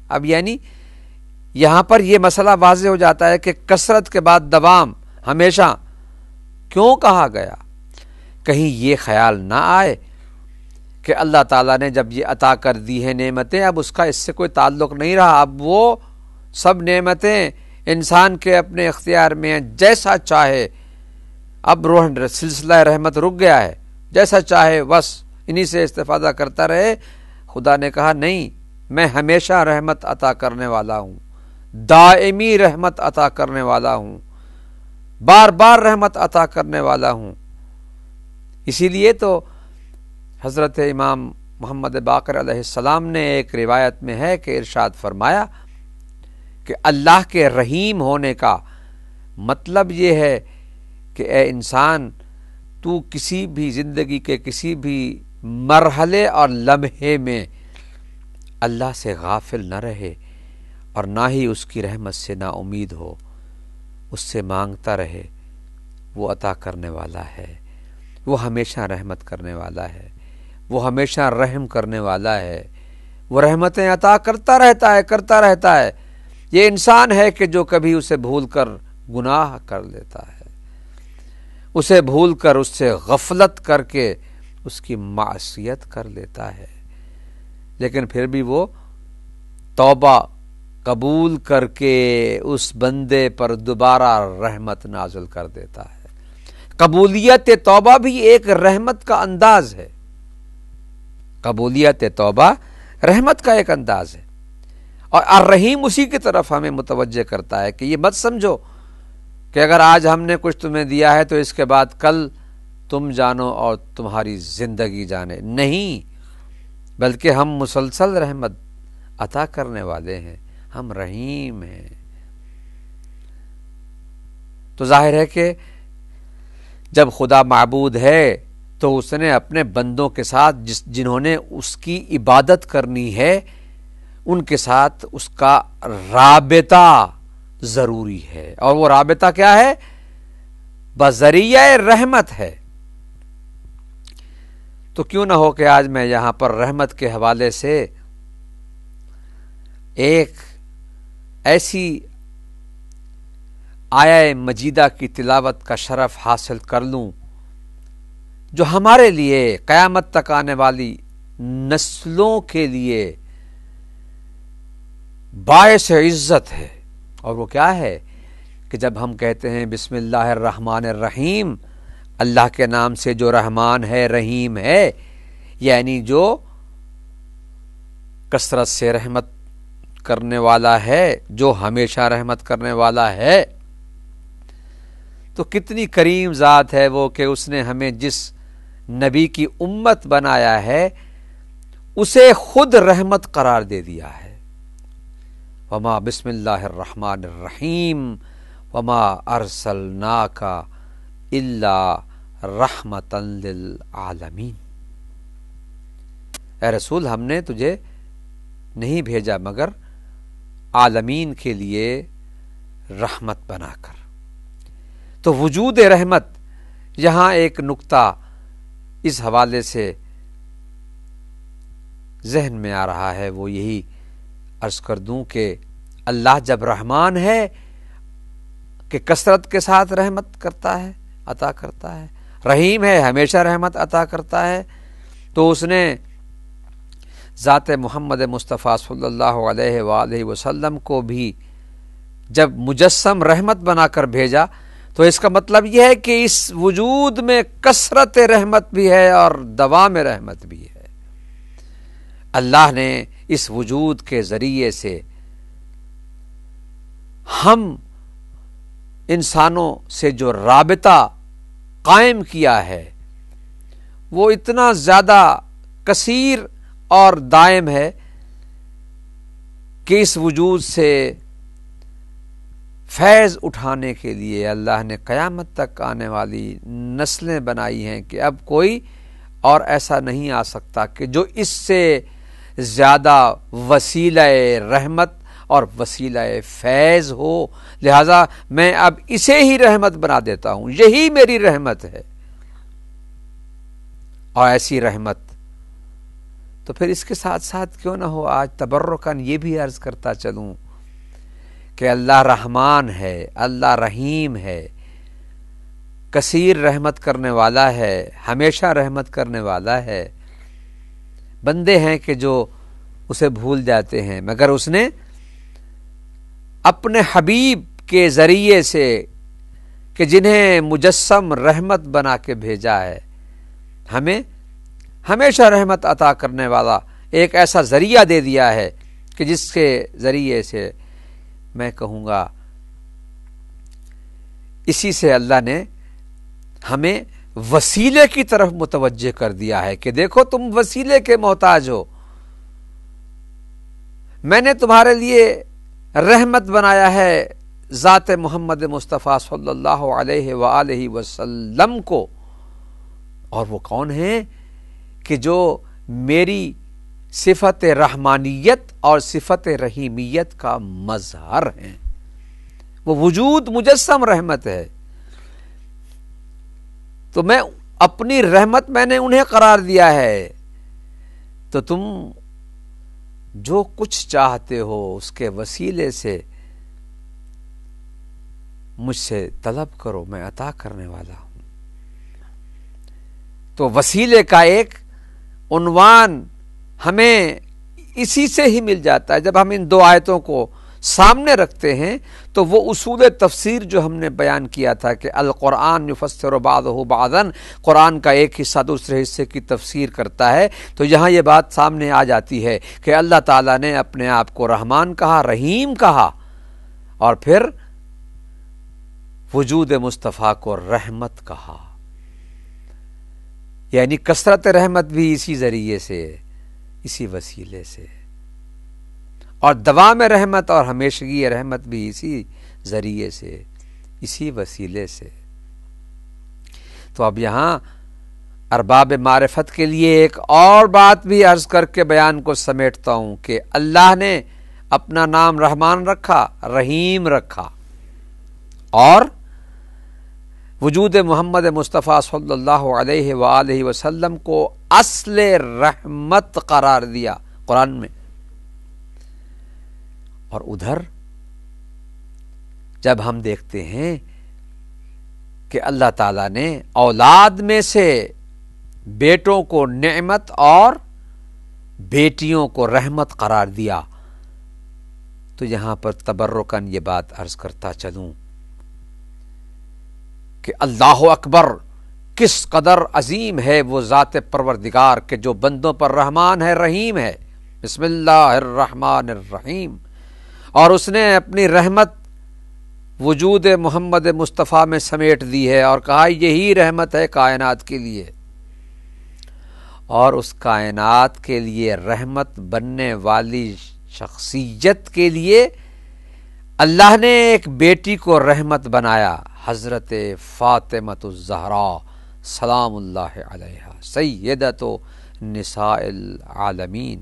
اب یعنی یہاں پر یہ مسئلہ واضح ہو جاتا ہے کہ کثرت کے بعد دوام ہمیشہ کیوں کہا گیا. کہیں یہ خیال نہ آئے کہ اللہ تعالیٰ نے جب یہ عطا کر دی ہیں نعمتیں، اب اس کا اس سے کوئی تعلق نہیں رہا، اب وہ سب نعمتیں انسان کے اپنے اختیار میں ہیں، جیسا چاہے. اب سلسلہ رحمت رک گیا ہے، جیسا چاہے بس انہی سے استفادہ کرتا رہے. خدا نے کہا نہیں، میں ہمیشہ رحمت عطا کرنے والا ہوں، دائمی رحمت عطا کرنے والا ہوں، بار بار رحمت عطا کرنے والا ہوں. اسی لیے تو حضرت امام محمد باقر علیہ السلام نے ایک روایت میں ہے کہ ارشاد فرمایا کہ اللہ کے رحیم ہونے کا مطلب یہ ہے کہ اے انسان، تو کسی بھی زندگی کے کسی بھی مرحلے اور لمحے میں اللہ سے غافل نہ رہے اور نہ ہی اس کی رحمت سے نا امید ہو، اس سے مانگتا رہے. وہ عطا کرنے والا ہے، وہ ہمیشہ رحمت کرنے والا ہے، وہ ہمیشہ رحم کرنے والا ہے، وہ رحمتیں عطا کرتا رہتا ہے. یہ انسان ہے کہ جو کبھی اسے بھول کر گناہ کر لیتا ہے، اسے بھول کر اس سے غفلت کر کے اس کی معصیت کر لیتا ہے، لیکن پھر بھی وہ توبہ قبول کر کے اس بندے پر دوبارہ رحمت نازل کر دیتا ہے. قبولیت توبہ بھی ایک رحمت کا انداز ہے. قبولیت توبہ رحمت کا ایک انداز ہے، اور الرحیم اسی کی طرف ہمیں متوجہ کرتا ہے کہ یہ مت سمجھو کہ اگر آج ہم نے کچھ تمہیں دیا ہے تو اس کے بعد کل تم جانو اور تمہاری زندگی جانے. نہیں، بلکہ ہم مسلسل رحمت عطا کرنے والے ہیں، ہم رحیم ہیں. تو ظاہر ہے کہ جب خدا معبود ہے تو اس نے اپنے بندوں کے ساتھ جنہوں نے اس کی عبادت کرنی ہے ان کے ساتھ اس کا رابطہ ضروری ہے، اور وہ رابطہ کیا ہے؟ بذریعہ رحمت ہے. تو کیوں نہ ہو کہ آج میں یہاں پر رحمت کے حوالے سے ایک ایسی آیہ مجیدہ کی تلاوت کا شرف حاصل کر لوں جو ہمارے لیے قیامت تک آنے والی نسلوں کے لیے باعث عزت ہے. اور وہ کیا ہے کہ جب ہم کہتے ہیں بسم اللہ الرحمن الرحیم، اللہ کے نام سے جو رحمان ہے رحیم ہے، یعنی جو کثرت سے رحمت کرنے والا ہے، جو ہمیشہ رحمت کرنے والا ہے، تو کتنی کریم ذات ہے وہ کہ اس نے ہمیں جس نبی کی امت بنایا ہے اسے خود رحمت قرار دے دیا ہے. وما بسم اللہ الرحمن الرحیم وما ارسلناک الا رحمتا للعالمین. اے رسول، ہم نے تجھے نہیں بھیجا مگر عالمین کے لیے رحمت بنا کر. تو وجود رحمت یہاں ایک نقطہ اس حوالے سے ذہن میں آ رہا ہے، وہ یہی عرض کر دوں کہ اللہ جب رحمان ہے کہ کثرت کے ساتھ رحمت کرتا ہے، عطا کرتا ہے، رحیم ہے ہمیشہ رحمت عطا کرتا ہے، تو اس نے ذات محمد مصطفیٰ صلی اللہ علیہ وآلہ وسلم کو بھی جب مجسم رحمت بنا کر بھیجا تو اس کا مطلب یہ ہے کہ اس وجود میں کثرت رحمت بھی ہے اور دوام رحمت بھی ہے. اللہ نے اس وجود کے ذریعے سے ہم انسانوں سے جو رابطہ قائم کیا ہے وہ اتنا زیادہ کثیر اور دائم ہے کہ اس وجود سے فیض اٹھانے کے لیے اللہ نے قیامت تک آنے والی نسلیں بنائی ہیں کہ اب کوئی اور ایسا نہیں آ سکتا کہ جو اس سے زیادہ وسیلہ رحمت اور وسیلہ فیض ہو، لہذا میں اب اسے ہی رحمت بنا دیتا ہوں، یہی میری رحمت ہے. اور ایسی رحمت تو پھر اس کے ساتھ ساتھ کیوں نہ ہو آج تبرکاً یہ بھی عرض کرتا چلوں کہ اللہ رحمان ہے، اللہ رحیم ہے، کثیر رحمت کرنے والا ہے، ہمیشہ رحمت کرنے والا ہے۔ بندے ہیں کہ جو اسے بھول جاتے ہیں، مگر اس نے اپنے حبیب کے ذریعے سے کہ جنہیں مجسم رحمت بنا کے بھیجا ہے، ہمیں ہمیشہ رحمت عطا کرنے والا ایک ایسا ذریعہ دے دیا ہے کہ جس کے ذریعے سے میں کہوں گا اسی سے اللہ نے ہمیں وسیلے کی طرف متوجہ کر دیا ہے کہ دیکھو تم وسیلے کے محتاج ہو، میں نے تمہارے لیے رحمت بنایا ہے ذات محمد مصطفیٰ صلی اللہ علیہ وآلہ وسلم کو، اور وہ کون ہیں کہ جو میری صفت رحمانیت اور صفت رحیمیت کا مظہر ہیں، وہ وجود مجسم رحمت ہے۔ تو میں اپنی رحمت میں نے انہیں قرار دیا ہے، تو تم جو کچھ چاہتے ہو اس کے وسیلے سے مجھ سے طلب کرو، میں عطا کرنے والا ہوں۔ تو وسیلے کا ایک عنوان ہمیں اسی سے ہی مل جاتا ہے۔ جب ہم ان دو آیتوں کو سامنے رکھتے ہیں تو وہ اصول تفسیر جو ہم نے بیان کیا تھا کہ القرآن یفسر بعضہ بعضا، قرآن کا ایک حصہ دوسرے حصے کی تفسیر کرتا ہے، تو یہاں یہ بات سامنے آ جاتی ہے کہ اللہ تعالیٰ نے اپنے آپ کو رحمان کہا، رحیم کہا، اور پھر وجود مصطفیٰ کو رحمت کہا، یعنی کثرت رحمت بھی اسی ذریعے سے، اسی وسیلے سے، اور دوام رحمت اور ہمیشگی رحمت بھی اسی ذریعے سے، اسی وسیلے سے۔ تو اب یہاں ارباب معرفت کے لیے ایک اور بات بھی عرض کر کے بیان کو سمیٹتا ہوں کہ اللہ نے اپنا نام رحمان رکھا، رحیم رکھا، اور وجود محمد مصطفیٰ صلی اللہ علیہ وآلہ وسلم کو اصل رحمت قرار دیا قرآن میں۔ اور ادھر جب ہم دیکھتے ہیں کہ اللہ تعالیٰ نے اولاد میں سے بیٹوں کو نعمت اور بیٹیوں کو رحمت قرار دیا، تو یہاں پر تبرکاً یہ بات عرض کرتا چلوں کہ اللہ اکبر، کس قدر عظیم ہے وہ ذات پروردگار کہ جو بندوں پر رحمان ہے، رحیم ہے۔ بسم اللہ الرحمن الرحیم، اور اس نے اپنی رحمت وجود محمد مصطفیٰ میں سمیٹ دی ہے اور کہا یہی رحمت ہے کائنات کے لیے، اور اس کائنات کے لیے رحمت بننے والی شخصیت کے لیے اللہ نے ایک بیٹی کو رحمت بنایا، حضرت فاطمۃ الزہرا سلام اللہ علیہا سیدۃ نساء العالمین۔